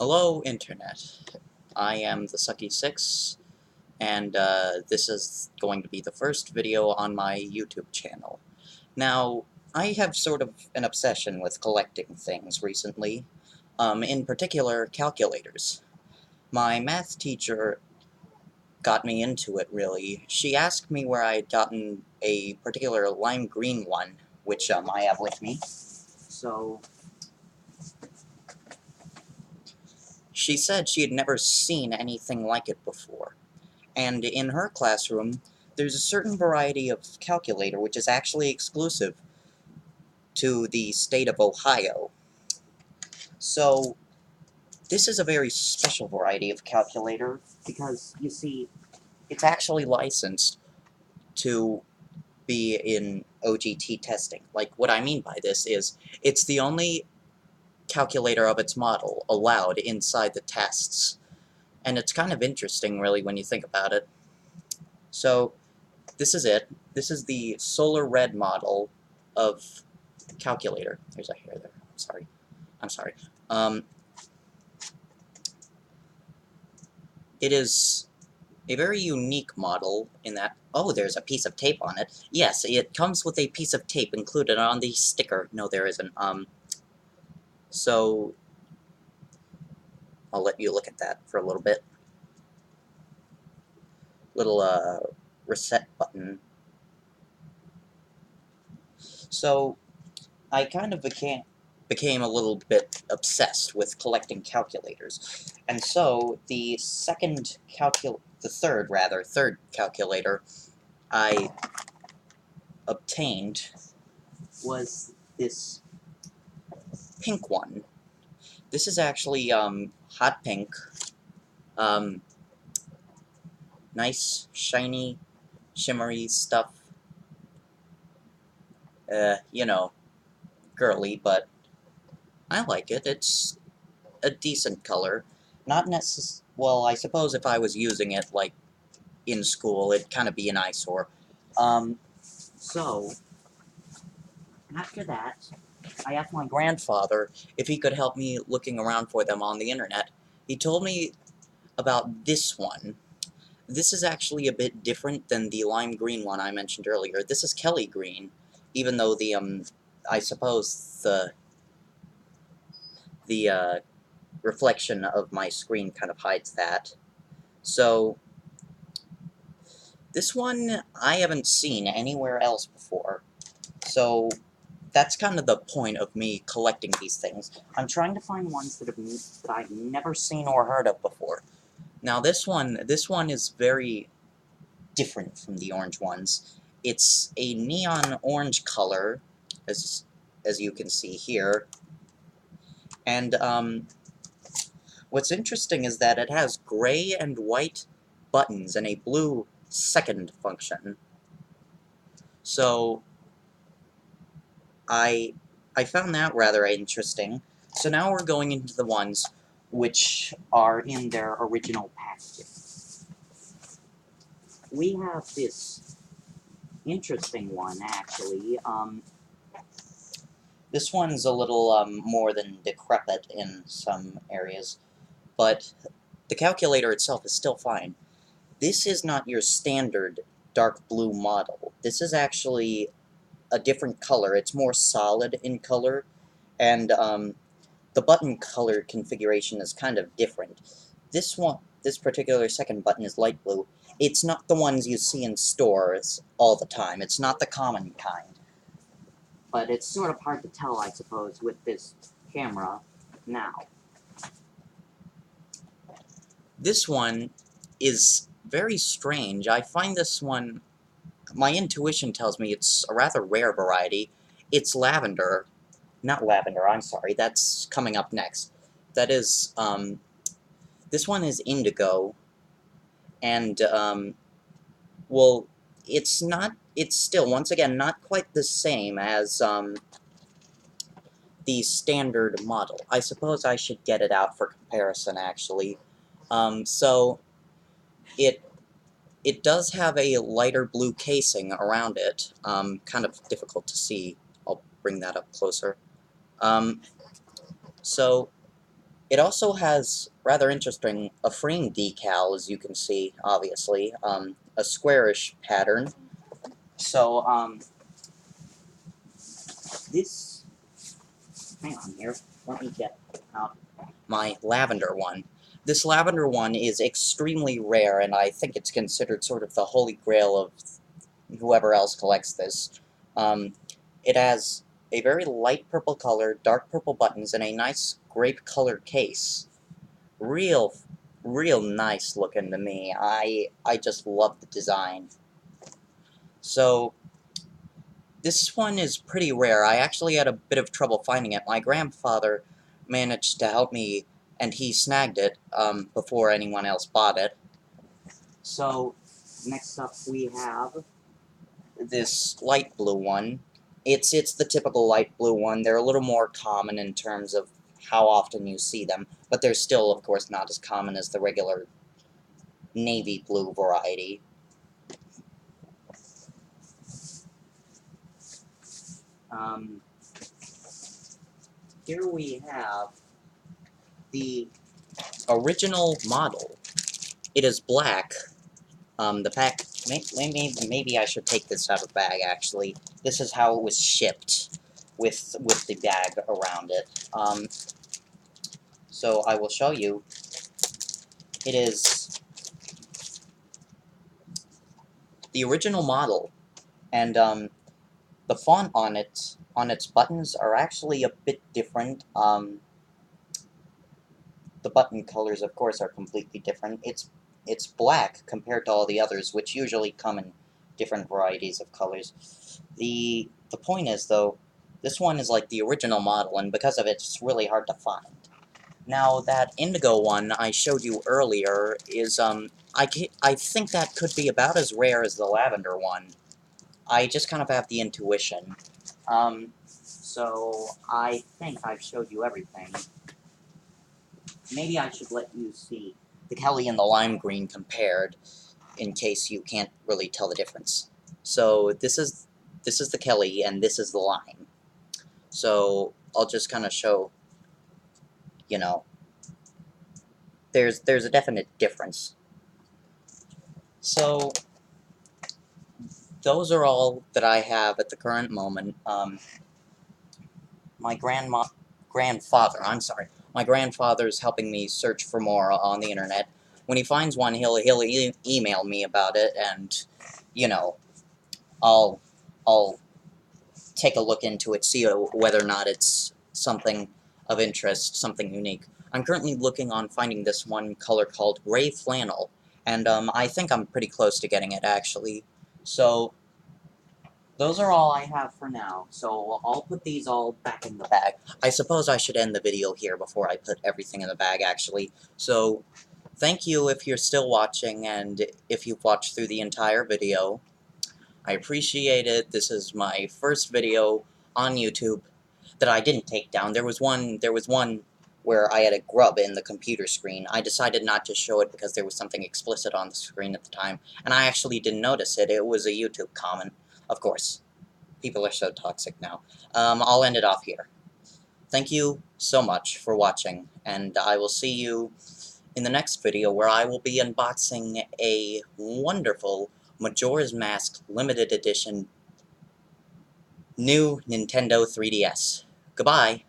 Hello, Internet. I am the Sucky6, and this is going to be the first video on my YouTube channel. Now, I have sort of an obsession with collecting things recently, in particular, calculators. My math teacher got me into it, really. She asked me where I had gotten a particular lime green one, which I have with me. So she said she had never seen anything like it before. And in her classroom, there's a certain variety of calculator which is actually exclusive to the state of Ohio. So, this is a very special variety of calculator because, you see, it's actually licensed to be in OGT testing. Like, what I mean by this is, it's the only calculator of its model allowed inside the tests. And it's kind of interesting, really, when you think about it. So, this is it. This is the solar red model of calculator. There's a hair there. I'm sorry. It is a very unique model in that, oh, there's a piece of tape on it. Yes, it comes with a piece of tape included on the sticker. No, there isn't. So I'll let you look at that for a little bit. Little, reset button. So, I kind of became a little bit obsessed with collecting calculators. And so, the third calculator I obtained was this pink one. This is actually, hot pink. Nice, shiny, shimmery stuff. You know, girly, but I like it. It's a decent color. Not well, I suppose if I was using it, like, in school, it'd kind of be an eyesore. So, after that, I asked my grandfather if he could help me looking around for them on the internet. He told me about this one. This is actually a bit different than the lime green one I mentioned earlier. This is Kelly green, even though the, I suppose the reflection of my screen kind of hides that. So, this one I haven't seen anywhere else before. So, that's kind of the point of me collecting these things. I'm trying to find ones that I've never seen or heard of before. Now, this one is very different from the orange ones. It's a neon orange color, as you can see here. And, what's interesting is that it has gray and white buttons and a blue second function. So, I found that rather interesting. So now we're going into the ones which are in their original packaging. We have this interesting one, actually. This one's a little more than decrepit in some areas, but the calculator itself is still fine. This is not your standard dark blue model. This is actually a different color. It's more solid in color, and the button color configuration is kind of different. This particular second button is light blue. It's not the ones you see in stores all the time. It's not the common kind. But it's sort of hard to tell, I suppose, with this camera now. This one is very strange. I find this one, my intuition tells me it's a rather rare variety. It's lavender. Not lavender, I'm sorry, that's coming up next. That is, this one is indigo, and, well, it's still, once again, not quite the same as, the standard model. I suppose I should get it out for comparison, actually. So, it does have a lighter blue casing around it, kind of difficult to see. I'll bring that up closer. So, It also has, rather interesting, a frame decal, as you can see, obviously, a squarish pattern. So, this, hang on here, let me get out my lavender one. This lavender one is extremely rare, and I think it's considered sort of the holy grail of whoever else collects this. It has a very light purple color, dark purple buttons, and a nice grape-colored case. Real, real nice looking to me. I just love the design. So, this one is pretty rare. I actually had a bit of trouble finding it. My grandfather managed to help me, and he snagged it, before anyone else bought it. So, next up we have this light blue one. It's the typical light blue one. They're a little more common in terms of how often you see them, but they're still, of course, not as common as the regular navy blue variety. Here we have the original model. It is black. The pack, maybe I should take this out of the bag, actually. This is how it was shipped, with the bag around it. So I will show you. It is the original model, and, the font on its buttons are actually a bit different. The button colors, of course, are completely different. It's black compared to all the others, which usually come in different varieties of colors. The point is, though, this one is like the original model, and because of it, it's really hard to find. Now, that indigo one I showed you earlier is, I think that could be about as rare as the lavender one. I just kind of have the intuition. So I think I've showed you everything. Maybe I should let you see the Kelly and the lime green compared, in case you can't really tell the difference. So this is the Kelly, and this is the lime. So I'll just kind of show, you know, there's a definite difference. So those are all that I have at the current moment. My grandfather's helping me search for more on the internet. When he finds one, he'll email me about it, and, you know, I'll take a look into it, see whether or not it's something of interest, something unique. I'm currently looking on finding this one color called Gray Flannel, and, I think I'm pretty close to getting it, actually. So, those are all I have for now, so I'll put these all back in the bag. I suppose I should end the video here before I put everything in the bag, actually. So, thank you if you're still watching, and if you've watched through the entire video. I appreciate it. This is my first video on YouTube that I didn't take down. There was one where I had a grub in the computer screen. I decided not to show it because there was something explicit on the screen at the time, and I actually didn't notice it. It was a YouTube comment. Of course. People are so toxic now. I'll end it off here. Thank you so much for watching, and I will see you in the next video, where I will be unboxing a wonderful Majora's Mask limited edition new Nintendo 3DS. Goodbye!